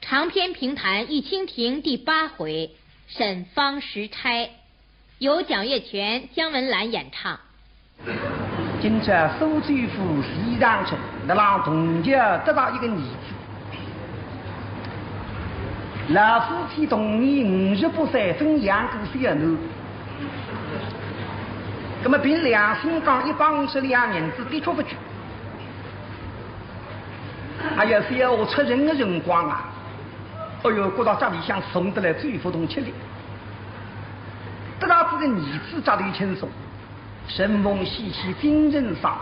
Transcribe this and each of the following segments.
长篇评弹玉蜻蜓第8回，沈方时差，由蒋月泉、姜文兰演唱。今朝苏州府西长城，那让同家得到一个儿子。老夫妻同年58岁，分养过小囡。那么凭良心讲，152银子的确不足。还有小我出人的辰光啊，哎呦，觉到家里向送得来最不动吃力。得到这个儿子家里轻松，神风喜气，精神爽。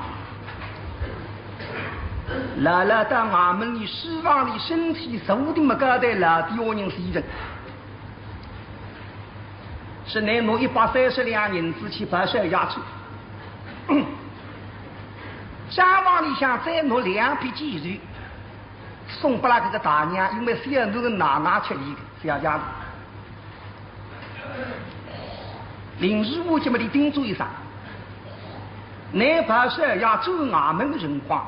老了到俺们里希望里身体瘦的没高的老的我人是一人，是拿拿130两银子去把手压住，账房里向再拿2匹鸡肉送给了这个大娘，因为小那个奶奶吃力小家子。临时我这么的叮嘱一声，拿把手要走俺们的辰光，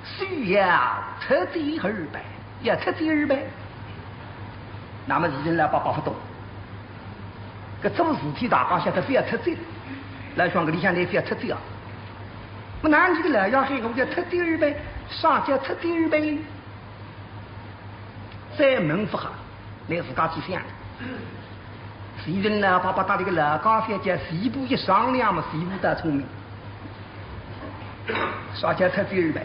需要特地2倍，要特地2倍。那么人来把不懂，搿做事体大家晓得非要特地，来说搿里向来非要特地啊。我哪几个来要黑我叫特地2倍，上叫特地2倍。再问不好，来自家去想。谁人呢？把他这个老高小姐西部一商量嘛，西部大聪明，啥叫特地2倍？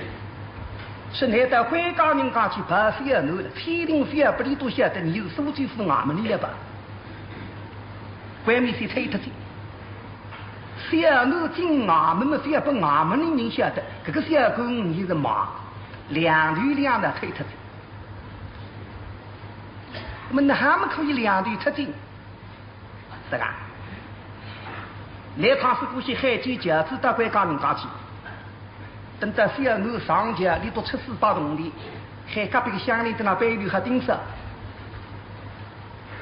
是你到回家人家去把小奴了，天庭非要不里都晓得你是苏州府俺们里的吧？外面是推特的，小奴进俺们嘛，非要把俺们的人晓得，这个小狗你是马2腿2的推特的。那么他们可以2腿特进，是吧？来趟是过去海军饺子到关家人家去，等到小奴上家，你都出4把铜的，海隔壁的乡里在那背溜还盯上，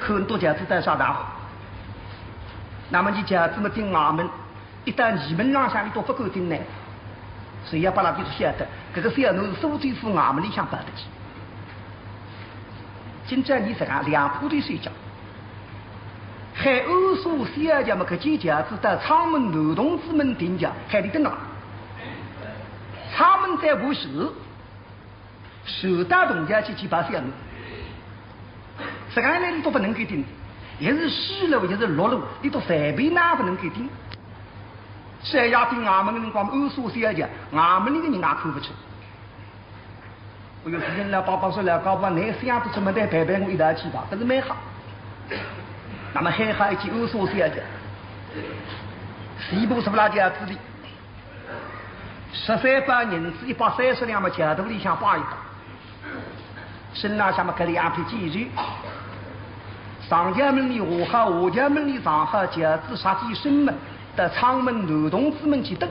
很多饺子在上大火。那么你饺子们进俺们，一旦你们让下你都不够进来，谁要把那地都晓得，这个小奴是苏州府俺们里向摆得起。今朝你怎样2铺的睡觉？还欧苏小姐们可几家子到昌门男同志们顶家，还得等哪？昌门在无手，手到同家去把小奴，这个呢你都不能给定，也是4路也是6路，你都随便哪不能给定。谁要定俺们的人光欧苏小姐，俺们那个人也看不出。我有时间来爸说来搞不你想不出么的陪陪我一道去吧，但是蛮好。那么还好一句欧苏小姐，西部是不拉家子的，13把银子130两嘛，脚头里向挂一个，身上下面搁2匹鸡肉，上家门里下好，下家门里上好，脚子杀鸡身门到昌门男同志们去等。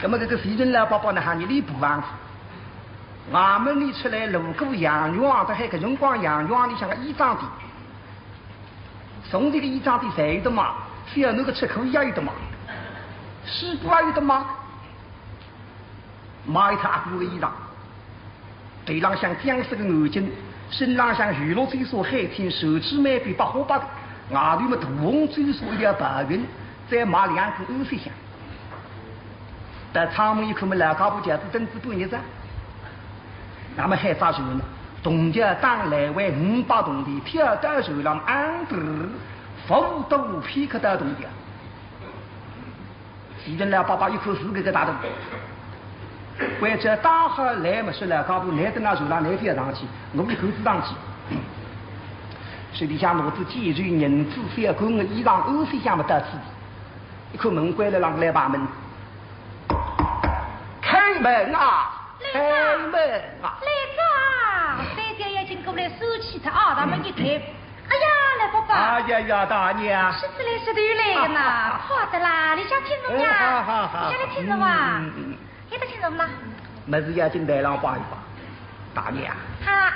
那么这个谁人来宝宝呢？喊你礼部王子，俺们里出来路过杨庄，他还个辰光杨庄里像个衣裳店，从这个衣裳店谁的嘛？只要那个出口也有的嘛，西部也有的嘛，买一套阿哥的衣裳，腿上像僵尸的眼睛，身上像雨露追索海天，手指眉比白花白的，外头么大红追索一条白云，再买2个欧式香。在昌门一口么老高不家子等子半日子，那么还咋说呢？东家当来为500铜的，跳到手上安得福都皮克到东家，既然老爸爸一口4个大洞，或者大好来么是老高不来的那手上来飞上去，我一口子上去，手里向拿着鸡肉银子小狗的衣裳欧西向么到此，一口门关了让来把门。开门啊！开门啊！来子，三姐已经过来收起他啊，他们一开，哎呀，来爸爸！哎呀呀，大娘！是子来是头来的呢，好的啦，你想听什么呀？你想来听什么？你在听什么啦？没事要进台上摆一摆，大娘。哈。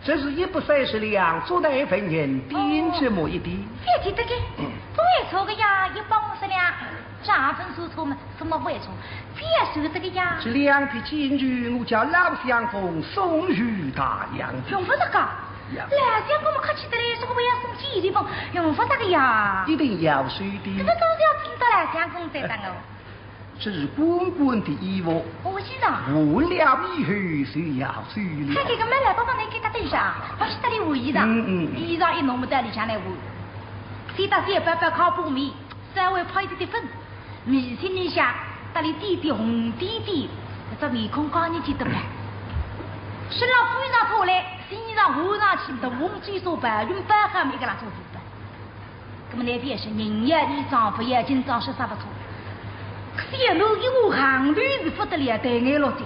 这是130两，做的1份银，点这么一点。别提这个，不会错的呀，150两。加分说错嘛，什么坏处？别说这个呀。这两匹金鱼，我叫老相公送与大娘子。用不这个？老相公们客气的嘞，说我要送几里风，用不这个呀？一定要水的。这个总是要听到老相公在当哦。这是官官的义务。我知道。无了以后谁要水了？他这个买来宝宝能给他等下，我是他的我衣裳，衣裳一弄不到里向来我。谁打谁白白烤苞米，稍微泡一点粉，米线里下打里点点红点点，这面孔高你记得不？身上富衣裳脱来，新衣裳换上去，都红嘴说白，用白还没给他做主的。那么那边是人也衣裳不也，今朝是啥不错。可是一路给我行路是不得了，对眼落的，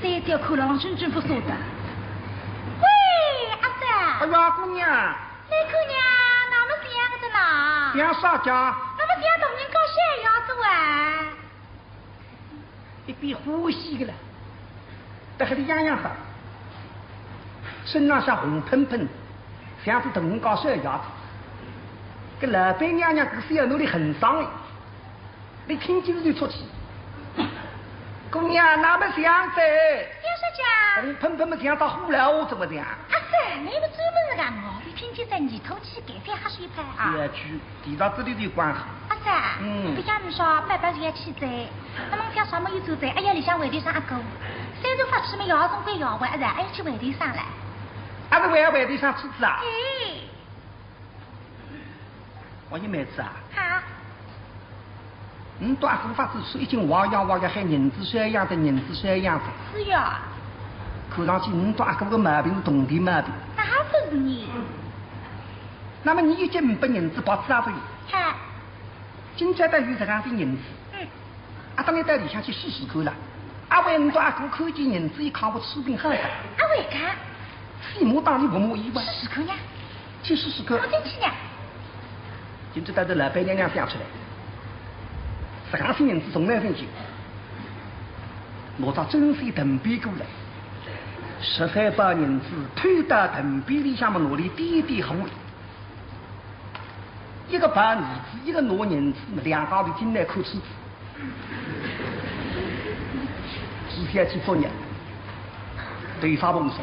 三条口浪真不说的。喂，阿三。哎呀，姑娘。那姑娘，那么想着呢？想啥家？那么想同人搞小鸭子玩。一边呼吸的了，但还得养养啥？身上像红喷喷，像是同人搞小鸭子。这老板娘娘可是要努力很伤的。你听见就出去，姑娘那么想子？要说家？你喷喷么想到呼了我怎么样？阿三，那个专门是干我的听见在泥头去给饭还是一盘啊？别去，提到这里就管好。阿三，不像你说拜拜就要去在，那么讲什么又走在？哎呀，里向外头上阿哥，三头发起么摇总归摇完，然还要去外头上来。还是外头上吃子啊？哎，我一妹子啊。好。短头发子已经挖呀还人子山样的人子山样子。是呀。看上去短个毛病是同的毛病。那还不是你？那么你已经不人子保持阿飞。嗨。今朝到有这样的人子。当你到里向去试试看了。阿为短个看见人子一看我吃病喝的。阿为看。父母当你不满意吧？试试看呀。去试试看。我进去呢。今朝到这老板娘想出来。这样些人子从来分去，拿着真水藤鞭过来，13把人子推到藤鞭里向么拿里点点红，一个把儿子，一个拿人子，两家头进来看车子，接下去作业，对方碰上，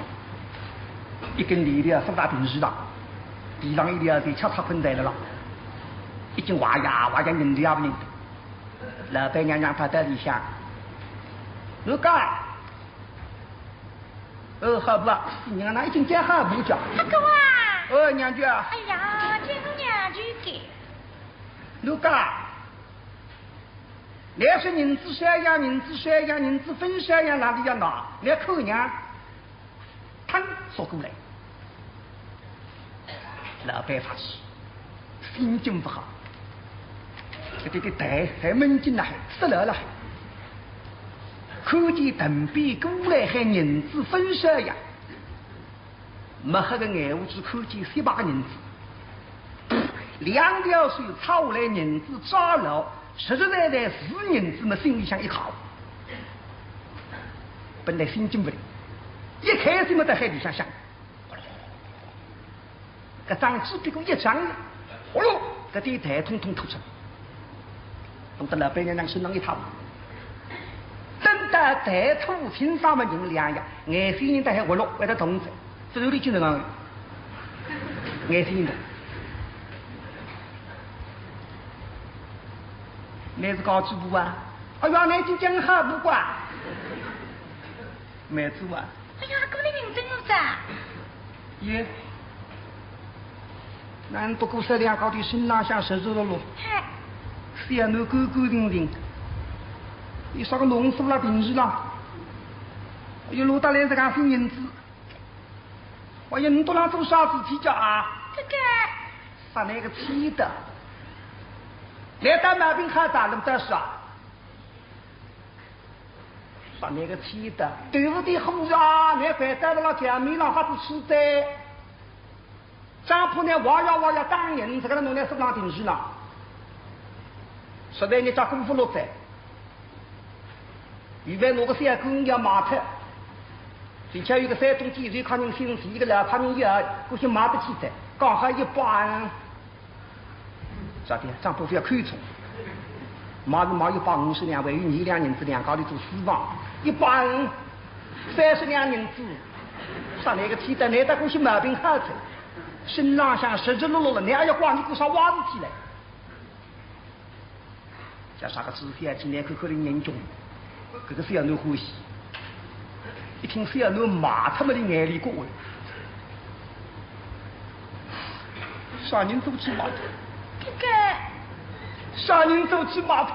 一根连的4大平时了，地上一条在敲擦困在了，已经哇呀人的也不认得。老板娘让他在里向，我讲，好不？娘那已经讲好不讲。阿哥啊。娘舅啊。哎呀，这个娘舅给。我讲，你要是人子山羊，人子分山羊哪里要拿？你口娘，汤说过来。老板发气，心情不好。这个太闷紧了，失了了。看见藤鞭过来，还人子分山羊，没黑个眼窝子看见7、8个人子，2条水抄下来，人子抓牢，实实在在是人子，么心里想一靠，本来心情不灵，一开始么在海里向想，这张纸屁股一张，哦哟，这地台通通吐出来。弄得老板娘身上一塌糊涂，等到抬头亲上么人2样，眼睛人都还活络，为他同志，这有点精神啊，眼睛人。你是高级部啊？哎呀，你就讲好不管，没做啊？哎呀，哥你认真了噻？耶，那不过是2高的身上像湿漉漉。是呀，侬干干净净，你啥个弄死了平时了？又落得来这个新人子，我要你多让做啥事体叫啊？哥哥，啥那个气的？来打毛病还咋那么大事啊？啥那个气的？对不对？胡啊！你反带到了前面了，还是吃的？张铺呢？我要当人，这个弄来是让平时了。实在你家功夫落在，预备拿个3公要马特，而且有个山东地水看人心事，一个老看人要过去马得起的，刚好100，咋的？张伯父要看重，马有150两，为于2两银子2高的做私房，130两银子，上来个天的，你的过去毛病好着，身上像湿湿漉漉的，你还要光你给上袜子起来。加上个知识啊，今年口口的严重，这个是要侬欢喜。一听是要侬骂他们的眼里过问，啥人都去骂他，啥人都去骂他。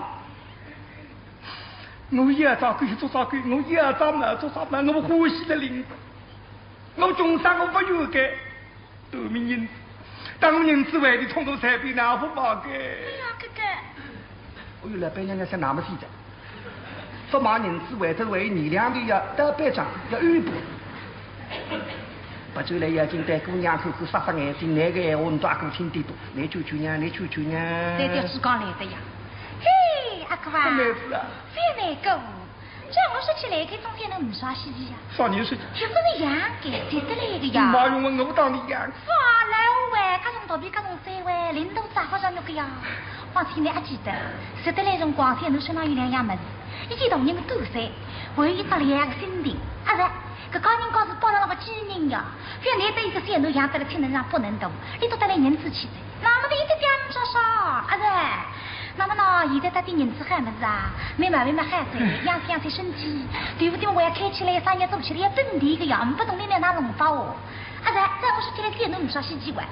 我一早可以做啥鬼，我一早嘛做啥嘛，我欢喜的领子，我终生我不有个多名银子，当银子为的通通才比哪不报个。哎呀，哥哥。我有老板娘想那么细的，不买银子为的为2两的要到班长要安排。不走来要进带姑娘口口撒眼睛，那个闲话你都阿哥听得多。来舅舅呢，来舅舅呢。来条猪刚来的呀。嘿，阿哥啊。妹子啊。非难过。这我说起来，开中间能没耍戏的呀？啥人说？就不是养给接得来的呀。妈用我当你养。法老喂，各种道比各种3位，领导咋发上那个呀？况且你还记得，实得来辰光，天侬身上有2样么子，一见同人的多噻，还有一张2个心情。啊是，搿高人高是包上了个机人呀，原来得一个三侬养得了天能上不能动，你都得来银子去的，那么的一点点少少，啊是。那么呢，现在他的银子喊么子啊？慢慢喊噻，养才身体，对不对？我要开起来，生意做起来要本地个呀，不懂你们哪弄法哦？啊是，在我说起来三侬没啥稀奇怪，啊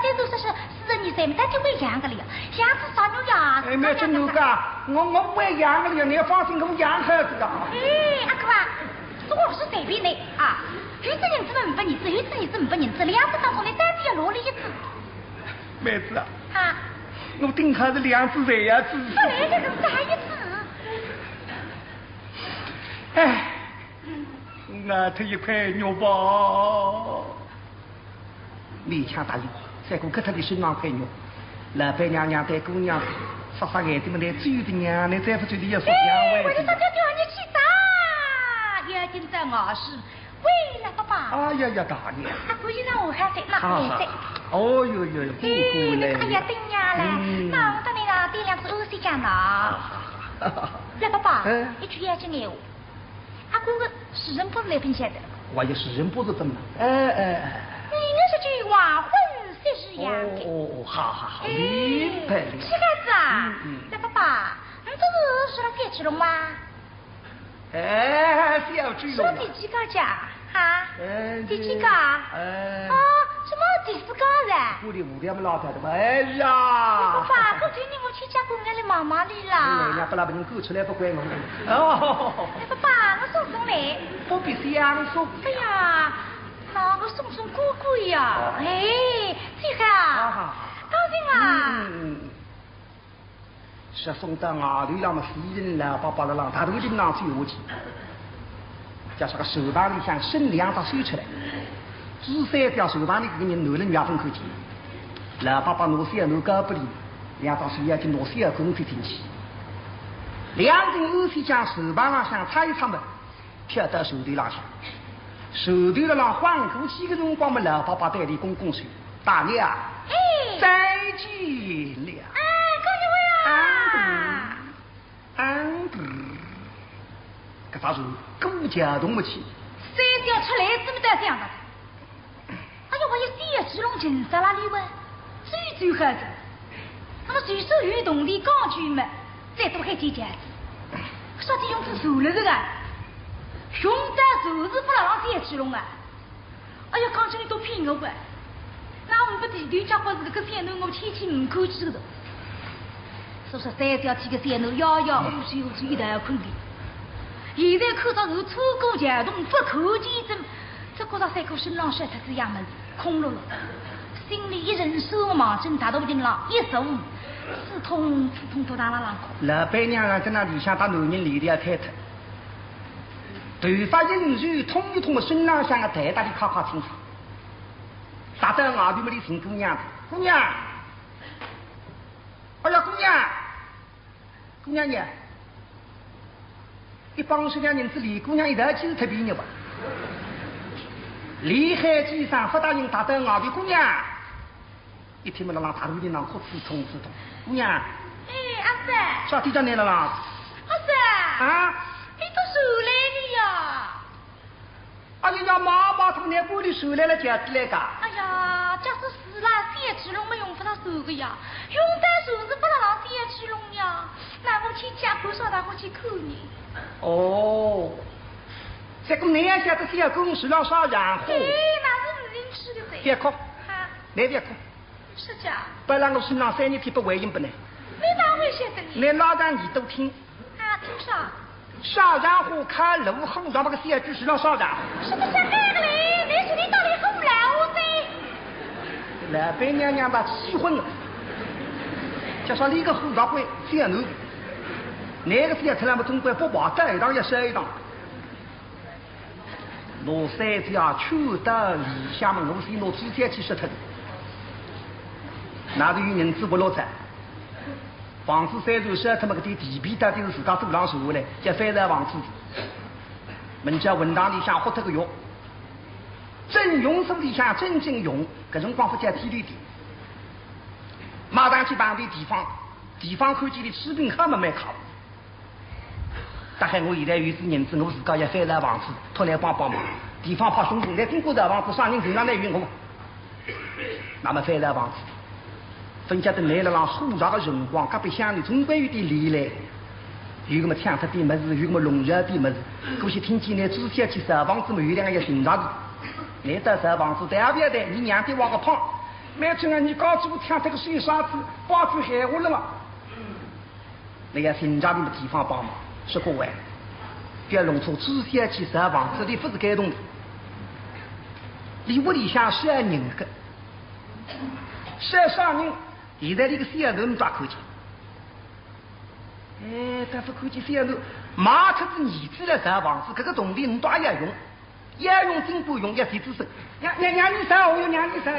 这再说是42岁，他就会养个了，养子啥牛呀？哎，没听侬讲，我不会养个了，你要放心，我养孩子的。哎，阿哥啊，我是随便的啊，有只银子没拨银子，有只银子没拨银子，2只当中呢，单只要落了1只。妹子啊。啊。我顶下是2只贼呀，只。不来这个啥意思？哎，我这一块肉包，勉强答应。再过给他的身上块肉，老板娘带姑娘撒眼睛么来追的娘，你再不追的要说两位。为了啥叫叫你去打？眼睛在我是为了爸爸。哎呀呀，大娘。啊，可以让我还在那还在。哦哟哟哟，姑姑嘞！哎呀，对呀嘞，那我到那个点2只20家呢。来，爸爸，一句眼睛闲话，阿哥个世人不是来分享的。我有世人不是怎么？你那是句话，混是样的。哦，好，明白了。这个子啊，来，爸爸，你这是说了3只龙吗？哎，是要追龙。说第几个家？哈？第几个？什么第4个噻？我的5两老太太嘛，哎呀！爸爸，我今天我去家公园里忙忙的啦。人家不拉把人狗出来不管我。哦。爸爸，我送来。不必相送。哎呀，那我送姑姑呀。哎，这个啊，高兴啊。是送到外头，那么私人了，爸爸了让他都经常去下去。叫啥个手把里向伸2只手出来，只3条手把里这个人拿了2分口钱，老爸爸拿3拿高不里，2只手要去拿3公分进去，2斤20将手把上向擦一擦嘛，跳到手头上向，手头上换过去的辰光嘛，老爸爸带领公公说：“大娘，再见了。”恭喜我呀！安德。搿啥时候狗脚动不起3条出来这么大这样的，哎呀，我有3只龙进啥哪里哇？最好的，那么随手运动的钢锯们，再多还几家子，说的用子熟了这个，熊掌就是不让3只龙啊！哎呀，钢锯你都骗我吧？那我们不地头家伙是这个3头我75口吃的，说3条体个3头摇摇无水一大捆的。现在看到是出国强动不可见证，这个到3个身上摔出这样么子，空落落，心里一人手忙正打到顶上，一手刺痛都打了啷个。老板娘在那里向把男人脸的要开脱，头发引水通一通的身上像个大大的咔咔清爽，打到外头么里寻姑娘，姑娘，哎呀姑娘呀！一帮手两人子李姑娘一道去是特别牛吧？厉害机上不大人打到外头姑娘，一天么让大路的让哭刺痛，姑娘。哎，阿三。啥地方来了啦？阿三。啊？你都手来了呀？哎呀呀，妈妈从那屋里手来了，家子来噶。哎呀，假使死了，谁去弄没用不他手个呀？用在手是不能让谁去弄呀？那我去家婆上，那我去看你。哦，这个男下子小公是让啥人喝？对，那是你吃的噻。别哭，啊，来别哭。是这样。不然我身上3年天不回应不呢？你哪会晓得你？你老让你都听。啊，听啥？少然后看路后让那个小猪是让少然后。什么想干个嘞？那是你到底后老噻？老板娘娘把气昏了，就说你个后老会小奴，那个小出来么总归不把这一档也收一档。罗三家去到李下门，我是拿纸钱去说他的，那就有人子不落在。房子3楼是他们个地皮到底是自家走廊收来，叫翻在房子。门家文档里向喝这个药，真用手里向真正用，搿种光不叫体力的。马上去当地地方看见的吃饼还没靠。大概我现在有是人子，我自家也翻在房子，托来帮忙。地方怕凶凶，来经过这房子，啥人手上来运我，那么翻在房子。分家的来了让复杂的辰光，隔壁乡里总归有点离来，有个么抢特点么子，有个么弄热点么子。过去听见呢，之前去烧房子么有两个要寻找的，来到烧房子，代表的你娘的往个胖，每次啊你告诉我抢这个水沙子，把住害我了嘛？那个寻找的么地方帮忙，说各位，别弄错之前去烧房子的不是该动的，你屋里向是要人的，是要啥人？现在这个小人抓口气，但是口气小人马出子儿子来烧房子，这个动力你都也要用，要用真不用要谁吱声？让你烧，我要让你烧，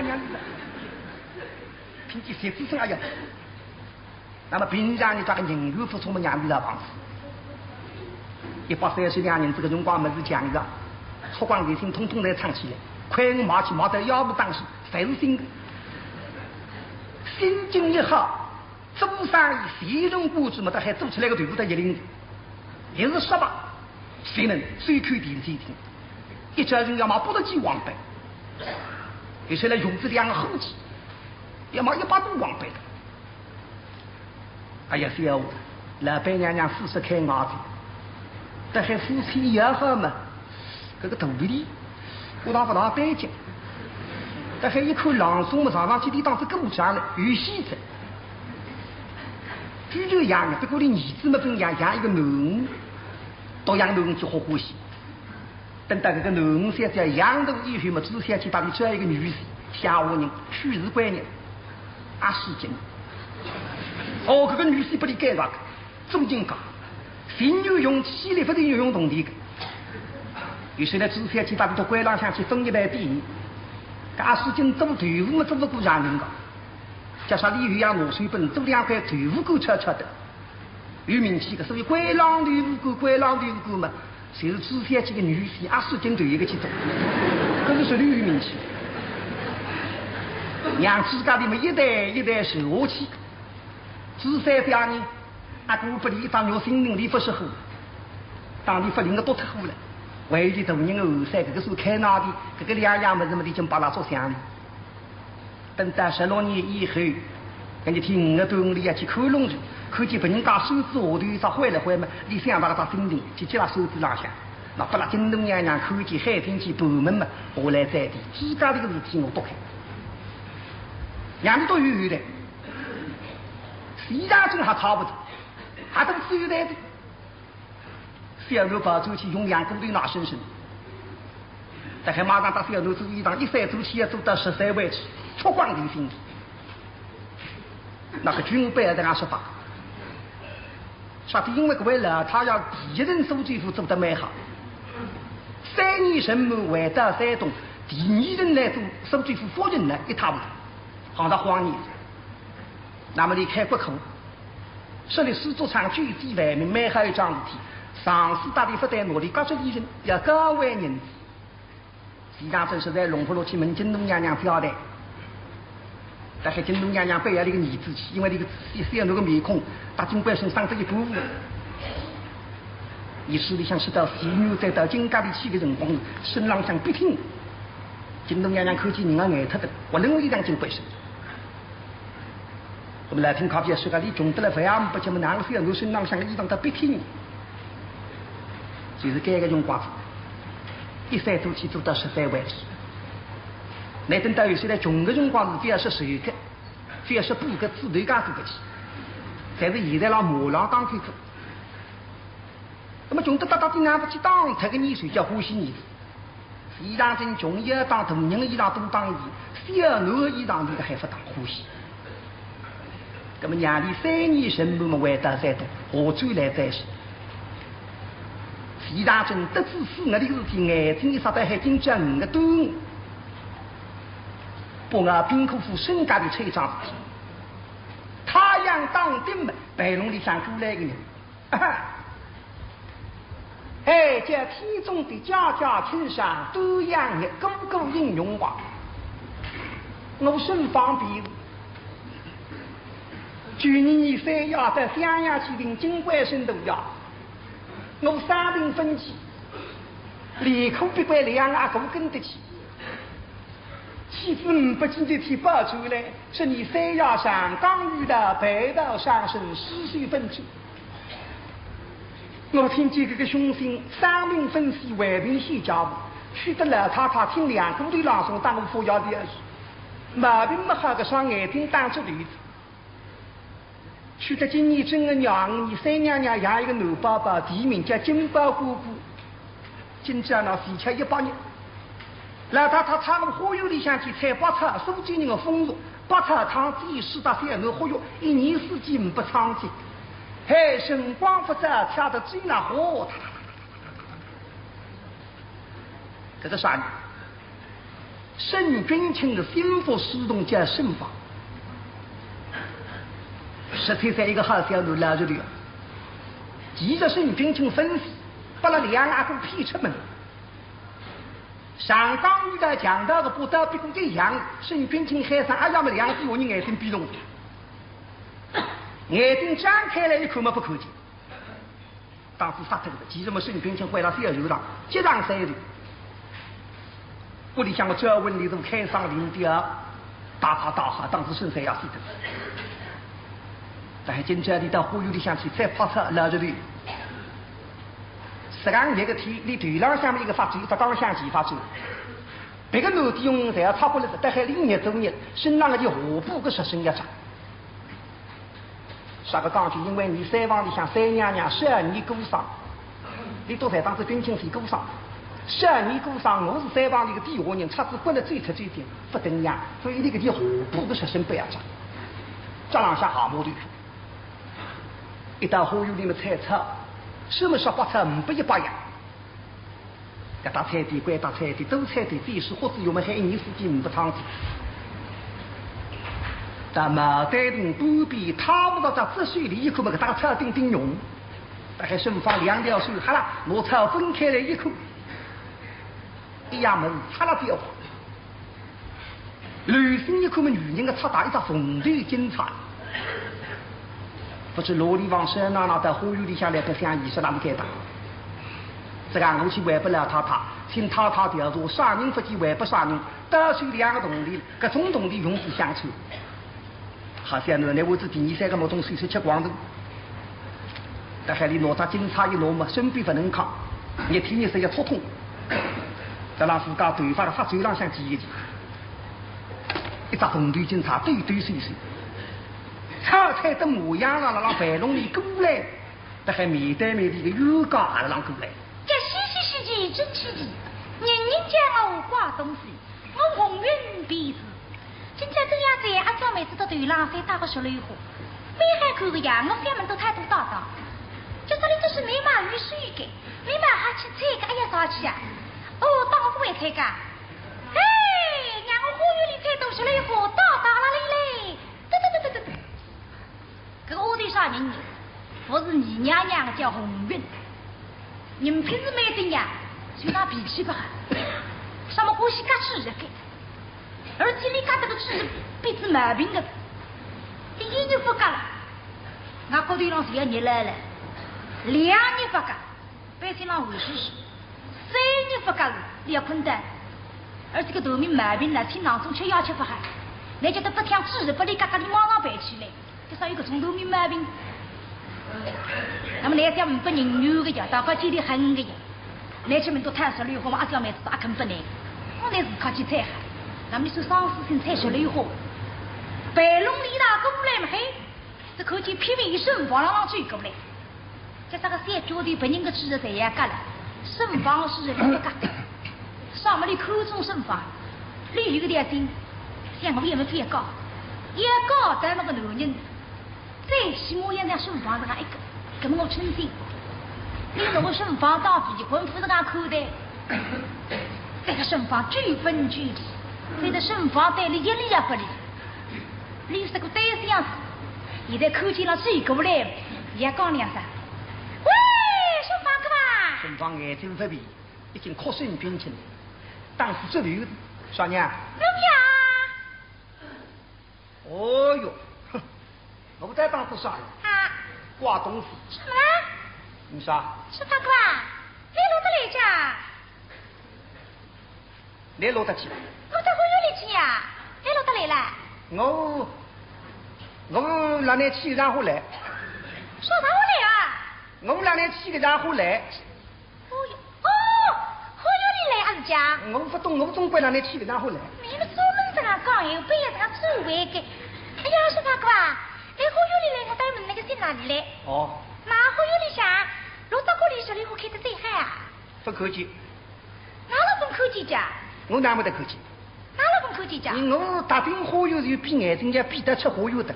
凭借谁吱声也要。那么平常你抓个人肉付出么让你烧房子，130两人这个辰光么是讲的，出光热心通通来唱起来，快我马起马在腰部当时，谁是新的？心境一好，做生意谁人估计嘛，他还做出来个队伍的一领子，也是18，谁能谁看电视听？一家人要么不得几王八，有些人用这2个后期，要么100多王八的。哎呀，小老板娘娘40开牙子，但还夫妻也好嘛，这个道理我当不当背景。但还一口狼松嘛，常常去地当是狗家了，有戏子。居这样的，不过你儿子嘛分养一个囡，到养囡就好欢喜。等到这个囡现在养到以后嘛，只想去把你找一个女婿，下户人，去世观念，10斤。哦，这个女婿不理解啥个，中间讲，谁有用气力，不得有用动力的。有时呢，只想去把你到拐廊上去分一杯地。10斤做豆腐嘛，做不过让人个。加上李玉阳拿水本做2块豆腐够吃的，有名气的，所以拐浪豆腐嘛，就是只想几个女婿10斤头一个去做，可是说的有名气。让自家的嘛一代一代受下去，只3家人，阿姑不理一张肉心灵里不是好，当你不灵的都太好了。为的大人的后山，这个时候开那的，这个2样么子么的，就把它做香了。等到16年以后，跟你听5个多里啊去看龙去，看见别人家手指下头一只坏了坏嘛，你想把它心灵去接他手指上下，那把他京东娘娘看见海天去部门嘛，我来在地，自家这个事体我都看，两个都有的，谁家真还差不多，还都是有的。小楼把走起用2公里拿身身，但还马上到小楼走一趟，1赛走起要走到13位去，出光的心。那个军备在俺说法，说的因为各位老他要第一任收最府做得蛮好，3年神母回到山东，第2任来做收最府夫人呢，一塌糊涂，好到荒年。那么你开国口，说你书桌上举地外面蛮好一桩事体。上司大地不但努力，告诉敌人要高为人子。西江镇是在龙坡路去门京东娘娘交代，但是金龙娘娘背下那个儿子去，因为那个小那个面孔，大金官身上这一部分。伊手里向是到西牛再到金家里去的辰光，身浪向必听。金龙娘娘看见人家眼特的，我认为一张金官身。我们来听卡片说个，你穷得了非常不怎么哪个小奴身浪向的衣裳到必听，就是这个用寡妇，一三多起做到13万去。那等到有些来穷的辰光是非要是10个，非要是8个字头家做个去，但是现在老马浪当开口。那么穷得到底拿不起当，他个泥水叫呼吸泥子，衣裳真穷也当大人的衣裳都当衣，小奴的衣裳你都还不当呼吸。那么娘里3年神母们为大再多，何追来再是？衣裳真得知是我的事情，眼睛一撒得还真叫5个多。把我贫苦妇身家的吹张事情，太阳当顶门，白龙里想出来个人。哎，这天中的家家亲上都养的个个应用话，我身方便。去年3月在襄阳去领金官生头呀，我3瓶分期，连苦必怪2阿哥跟得起。妻子不记得提报出来，是你3月上刚遇到白道上身10岁分去。我听见这个凶心3名分析外面先家务，去得老太太听2个的朗诵当我扶摇的儿子，毛病没好个双眼睛当着驴子。去得今年正的娘，你3娘娘养一个男宝宝，题名叫金宝姑姑，今朝那4吃100日。老太太他们花园里向去采8草，收集人的风俗，8草汤子4到3年花园，1年4季不苍劲。嘿，神光不着，跳得最那火，这是啥呢？圣君卿的心腹使动叫圣法，实际在一个好小路拉着的，记着圣君卿分析，把那2阿哥批出门。上刚遇到强盗的不到别个一样，圣君卿海上阿要么2只我你眼睛闭动。眼睛张开来一看嘛不看见，当时杀头的，其实么圣君卿回到小柔上，接上3里，屋里向我专问里头开上领的大哈，当时圣3要死的，但今朝你到花园里向去再拍车拉着的。15那个天，你头浪下面一个发展，刚向前发展，别个男的用才要差不多是，但还另一种人身上的就何不个10身一张。啥个讲句？因为你3房里向3娘娘12年过生，你都在当时君卿是过生，12年过生，我是3房里的第下人，差子滚得最最点，不等样，所以你个就何不个10身不要张，这浪下好毛头，一到花园里面采草。什么小8草5百100样，搿大菜地、关大菜地、多菜地，这是或者我们还1年4季5不苍子。但毛丹顶半边他不到这水里一口嘛，搿大草顶用，大概身方2条手，好了，拿草分开来一口，一样么擦了掉。男性一口嘛，女人的擦打一只红头金叉。不是罗里往山那到花园里下来不像意识那么简单。这个我去外不了太太，请太太调查杀人不计外不杀人，多收2个铜钿，各种铜钿用之相凑。好像呢，我是第2、3个毛东西是吃光的，但海里拿着金叉一拿嘛，身边不能扛，一天你是要戳痛。这让自家头发的发嘴上像挤一挤，一只铜钿金叉堆堆碎碎。炒菜的模样让白龙里过来，这还面对面的油膏还让过来。这稀奇真稀奇，人人讲我挂东西，我红云便是。今朝这样在阿张妹子的头浪再打个小雷火，没海口的呀，我家门都太多大大。就这里都是没马鱼水的，没马还去菜个，哎呀啥去呀？哦，当我会菜个。嘿，让我花园里菜多小雷火，大大了嘞嘞，对。这个屋里啥人？不是你娘娘叫红云，你们平时没等呀，就拿脾气不好，什么欢喜嘎吃日个。而且你家这个知识鼻子毛病的，第一年不干了，俺高队长是要你来了，2年不干，百姓让回事是，3年不干了，你要困蛋，而这个头面毛病呢，听当中却要求不好，你觉得不听知识，不你嘎嘎你马上背起来，至少有个从头面毛病。那么那些不人有个呀，大家记得很个呀，那些们都探索了以后嘛，阿叫妹子阿肯不能，我那是靠去猜哈。那么你说上事情采取了以后，白龙里大过来嘛嘿，这口气批评一声房让追过来，这个三脚的别人个知识在也干了，身房是人不干，上面的口中身房，你有个点心，像我也没最高，也高在那个男人，最起码也在身房上一个，跟我称心，你那个身房到底婚夫是俺口袋，这个身房俱分俱理。随着身房带了一里也不理，你是个呆子样子，现在口气上追过来，也讲两声。喂，身房哥吧？身房眼睛发皮，已经哭声变轻，当时这里有小娘。龙呀！哦哟，哼，我在当时啥了？啊，挂东西。什么？你啥？身房哥吧？你落得来家？你落得去？我在公园里去呀，你落得来了？我让你去，然后来。说啥我来啊？我让你去的，然后来。公园里来俺家。我不懂，我总归让你去的，然后来。你们专门这样讲，又不要这样走歪的。哎呀，说啥个吧？来公园里来，我带门那个在哪里来？哦。那公园里下，路到过里手里我开的最嗨啊。不客气。哪了分口气家？我哪没得客气？哪了分口气家？我打顶花油就比眼睛家比得吃花油的。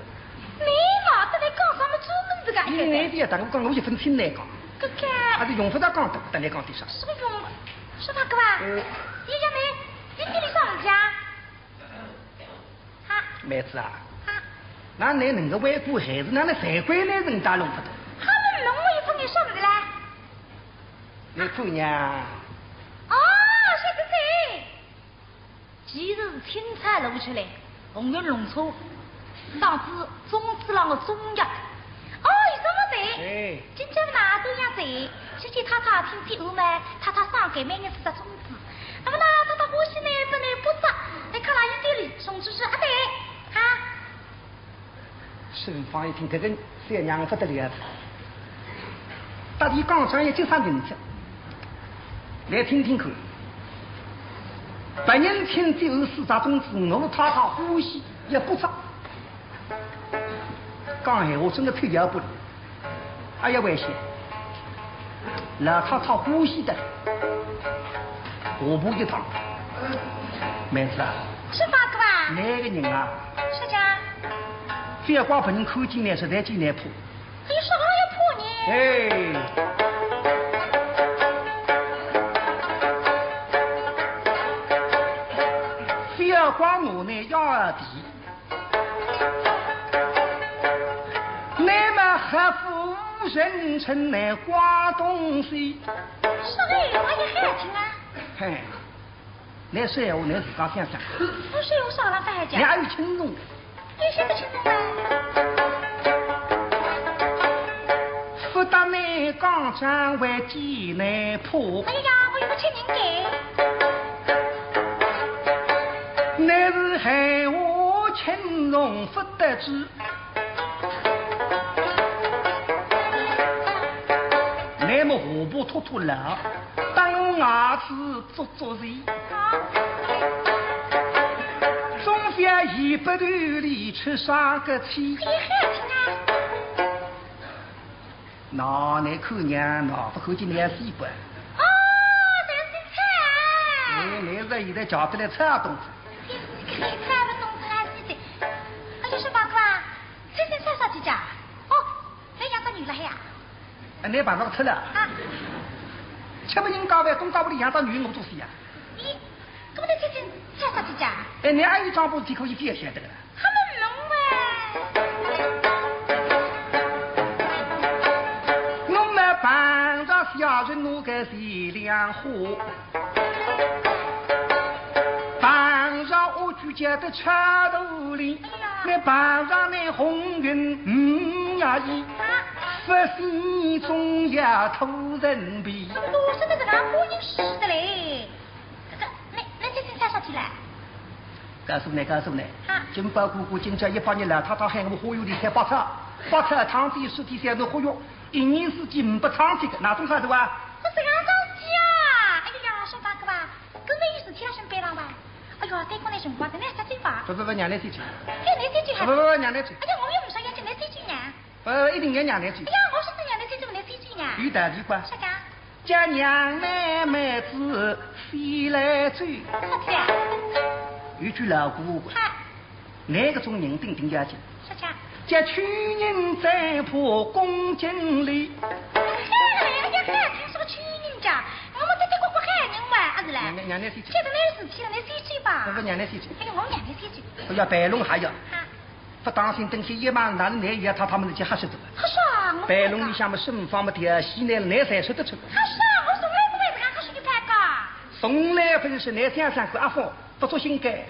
你嘛得来讲什么专门这个？你眼睛但我讲我一分清来讲。哥哥。还是用不着讲的，等你讲的啥？什么用？说他哥吧？爷爷妹，你给你上家？哈。妹子啊。哈。那你能够外国孩子，那谁会来人打弄不得？他们弄我一分给上的啦。你姑娘。今日青菜露出来，红云弄错，上次种子上的中药。哦，有什么在？哎，今朝哪都样在？去去太太听见后嘛，太太上给每人是个种子。那么呢，太太欢喜呢，不呢不着，来看了一点里送出去，啊对，啊。身房一听这个三娘不得了，到底刚讲也就啥名字？来听听看。白人听最后四杂种子，我太太呼吸也不着。讲闲话真的太了不了，哎呀危险！老太太呼吸的，我不一趟。妹子啊，是八哥吧？那个人啊，是家。非要光把人看进来，实在艰难破。你说好要破呢？哎。光我呢要二弟，那么何夫人称来刮东西？是哎，我也还听啊。嘿，那说闲话你自家想想。不是有少了大家。你还有轻重？你是不轻重啊？不打你刚讲为艰难破。哎呀，我又不欠您给。乃是害我轻容不得志，乃么下巴拖拖老，当牙齿做做贼，总非一百头里吃啥个气？那你看娘，那不口进两西不？哦，这是菜。你是现在叫得来菜东西。你猜不懂是俺记得，那就是八哥啊，这是啥几家？哦，还养个女了还呀？你把那个吃了？啊，吃不人高饭，东高不里养到女我做事呀？咦，怎么的这是啥几家？哎，你还有张布提可以别晓得了。他们弄喂。我们帮着小人弄个善良话。家的插头里，那板上那红云呀一，不是中呀偷人皮。我说那个哪播音师的嘞？那这是啥啥去了？告诉你，金宝姑姑今朝100年来，他喊我们花园里采8车汤子10天3头花园，一年四季500场这个，哪种啥子啊？我是俺着急啊！哎呀，说大哥吧，跟那意思听上白了吧？哎呦，再过来什么话，真的啥嘴巴？不，娘来嘴嘴。娘来嘴嘴还？不，娘来嘴。哎呀，我又不说要进来嘴嘴呢。一定要娘来嘴。哎呀，我说是娘来嘴，怎么来嘴嘴呢？有道理吧？啥个？叫娘来妹子飞来嘴。啥子呀？有句老古话，哪个种人定家境？啥个？叫去人宰破公斤里。哎呀，听说个去人家，我们在国喊人嘛，啊是嘞。娘来嘴嘴。现在那事体了，来嘴嘴吧。不，娘来嘴嘴。哎呀，我娘来嘴嘴。不要白龙还要。不当心等些夜晚哪里来也他们去黑死的。黑爽！白龙里向么顺方么的，西南南山说得出。黑爽！我从来不会这样黑水的拍个。从来不是南山上过阿峰，不做心改。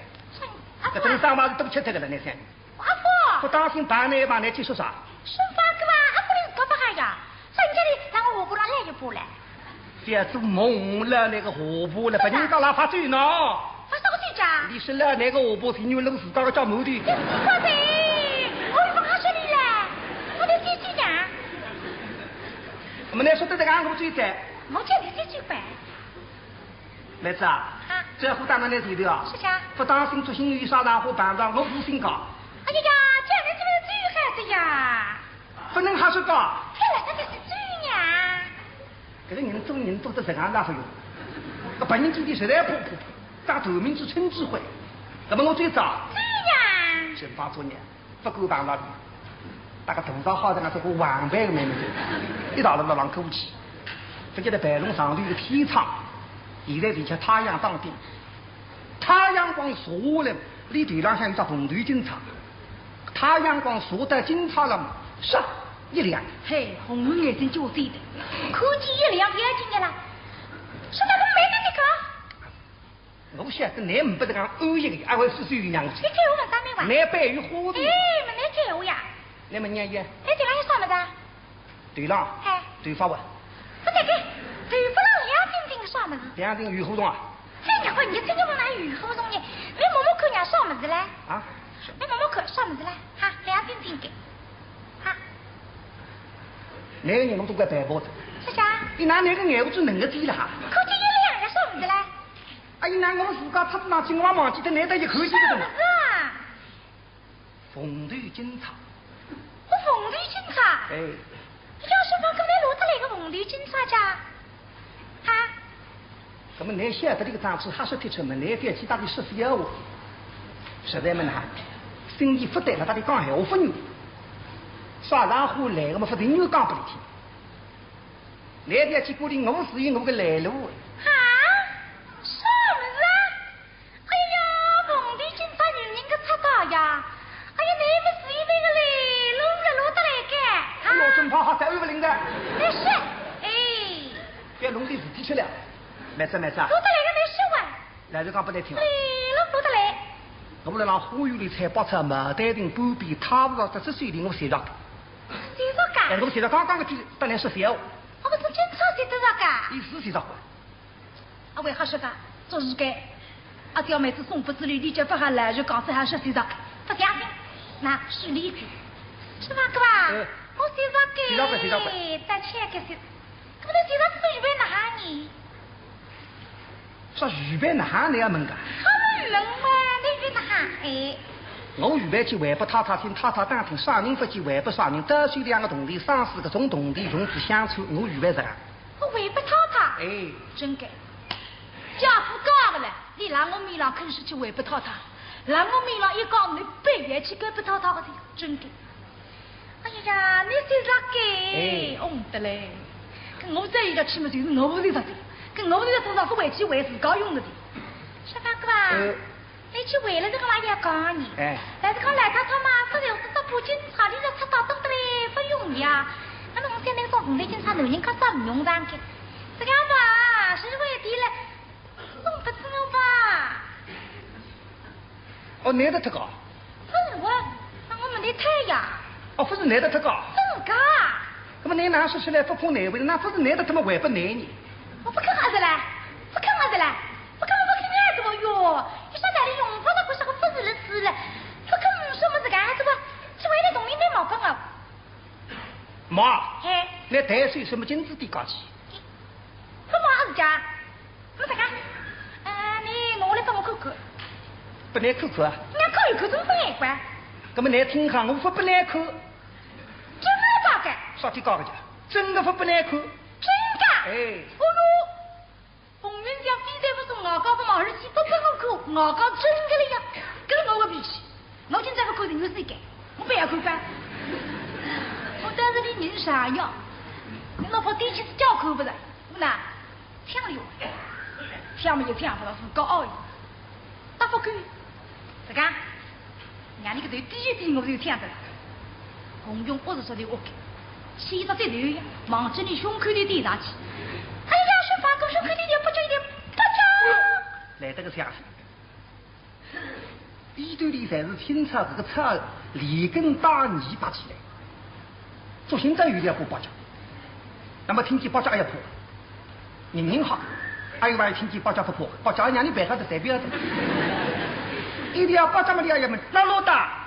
这等上班都不吃这个了，南山。阿峰。不当心把来去说啥？顺方个吧，阿峰你搞不好呀？人家的让我河坡上来一步嘞。别做梦了，那个河坡了，把人家拉发嘴呢。发啥个嘴家？你是了那个河坡是女人自家的叫母的。我的，我放下水里了，我得嘴嘴呢。我们来说的这个俺我嘴在。我叫你嘴嘴白。妹子啊，这货当然来嘴的啊。是啥？不当心做新雨沙然后办上我不心高。哎呀，这人怎么嘴孩子呀？不能还说高。看来他就是嘴呀。这个人做人做的这样那会有，我本人今天实在不当头名之称智慧，那么我最早嘴呀，先发作业，不够办那里，大概多少好的那是个晚辈的妹妹一到了那浪口气，这就在白龙上头的天窗，现在底下太阳当顶，太阳光射了，离对浪像一只红绿警察，太阳光射在警察了，唰一亮，嘿，红绿眼睛就对的，科技一亮眼睛的了，是那个没的那个。我晓得你不得讲欧一个，还会是属于娘子。你给我们啥没完？你白玉花的。哎，没你给我呀。你们娘爷。哎，对了，有啥么子？对了。哎。对发问。不对个，对不了2斤斤啥么子？2斤鱼糊弄啊。哎呀，你真的往哪鱼糊弄呢？你摸摸看人啥么子嘞？啊？你摸摸看啥么子嘞？哈，2斤斤的。哈。哪个人弄都怪白包的。是啥？你拿那个眼珠能个低了哈？科技一亮呀，啥么子嘞？哎呀，那我们自家出拿青蛙忘记的，难得一口气的什么子啊？红绿警察。我红绿警察。哎。要是我跟你落得来个红绿警察家，啊？那么你晓得这个张子还是提出门，你给其他的14要我，实在么呢？生意不得了，他的讲闲话不牛，啥然后来我们不是牛讲不里听。来点结果里，我是有我个来路。啊？什么子？哎呀，红绿警察女人个擦到呀！哎呀，你们是因为个来路了落得来个？我真怕他再不灵的。那是，哎。别弄点事体去了，妹子。落得来个没事哇。来就讲不来听。来落得来。我们让花园里采8车毛丹顶半边，他不知道这水里我谁让的。谁让干？我们现在刚刚个句当然14要。我们是警察谁得让干？你是谁让？啊，为何说个？做事该。阿刁妹子送不之旅，你就不还来就讲这还是谁让？不相信，那是例句。是吧个吧？我谁让给？但切个谁？可能谁让是预备哪哈你？说预备哪哈你要问个？他们问嘛，你预备哪哈？哎。我预备去外北太听，太当听，啥人不去外北啥人，这是2个同地，3、4个种同地从此相处，我预备啥？我外北太。哎。真该。家父讲的了，你让我面上肯是去外北太，让我面上一讲你背也去外北太的，真该。哎呀，你谁让给？得嘞。跟我这一个去嘛，就是我的啥子？跟我的多少是回去为自家用的。是吧个吧？你去为了这个玩意儿讲你，但是讲来他嘛，这就是这部警察，你这出到东的嘞不容易啊。那么我现在说红绿警察男人可是不用上去，这样吧，是为地了，弄不死我吧？哦，难得太高。不是我们的太呀。哦，不是难得太高。真噶。那么你哪说起来不碰难为，那不是难得他妈还不难呢？我不看儿子了，不看儿子了，不看你儿子么哟？你说哪里用不着不是个不是的事了，不看什么子干是吧？是为了动你没毛病啊。妈。嘿。那抬水什么金子的高级？不妈儿子家，我再看。你拿来帮我看看。不难看看啊？人家看一看怎么不爱管？那么难听哈，我说不难看。真的咋个？啥地高个讲？真的说不难看。真的？哎。哦哟，红云家非但不是牙膏不毛儿子不跟我看，牙膏真的了呀，跟我比起，我现在不看人有谁干？我不要看吧。我当时你人啥样？你老婆第一次叫看不是？我呢，听了有，听没有听不了，是高傲。大不看，这个，让你个头第一点我就听着了。红用不是说的我给，气得这头忙着你胸口的点上去。哎呀，说法跟胸口的点不就一点不着？来这个相声，一堆里才是清朝这个车里根大泥打起来，做行政有点不包家，那么听见包家也要破，人好，还有万一听见包家不破，包家让你白哈子代表的，一定要包家么的要么让老大。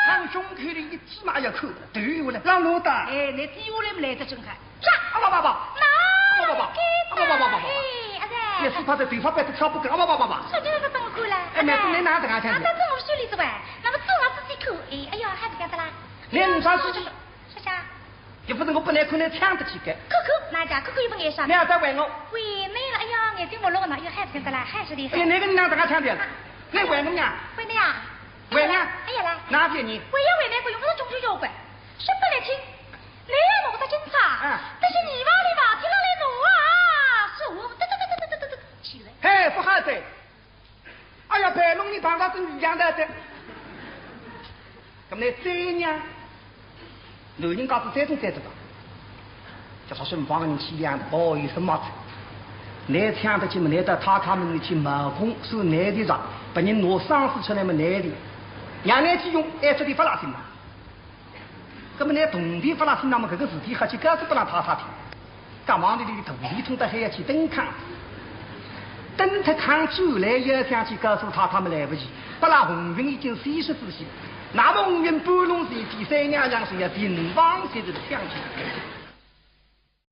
看胸口里一起码要扣的，对下来让老大。哎，那低下来么来得真快。啥？啊爸爸爸。那。爸爸爸。爸爸爸。哎，阿仔。也是他在对方摆的跳不跟，爸爸爸爸。说这个等我了。哎，妹子你哪等下去？啊，在这我手里子玩，那么走了自己扣。哎呀，还不干的啦。连啥事情？说啥？也不是我本来可能抢得起的。扣，哪家扣又不爱啥？你要再问我。喂，没了，哎呀，眼睛我落呢，又还不干的啦，还是的。哎，那个你哪等下抢的？你问我娘。问你呀。问呢？哎呀来。哪些人？我也问那个，用不着中秋要管，说不来听，你也弄得警察。但是你往里往听了来弄啊，是我得起来。嘿，不好的。哎呀，白龙你碰到是女样的的。那么这样，男人家是这种这种的，叫他顺方的人去养的，不好意思嘛子。来抢得起么？来到他们去冒空收男的上，把人拿丧尸出来么男的。让你去用，哎，这里发拉心嘛。那么呢，同地发拉心，那么这个事体还去告诉不让他听。干嘛的土地通到还要去登康，登他康出来要想去告诉他们来不及，不然红云已经40仔细，那么红云半龙水第三娘娘是要定方才是相信。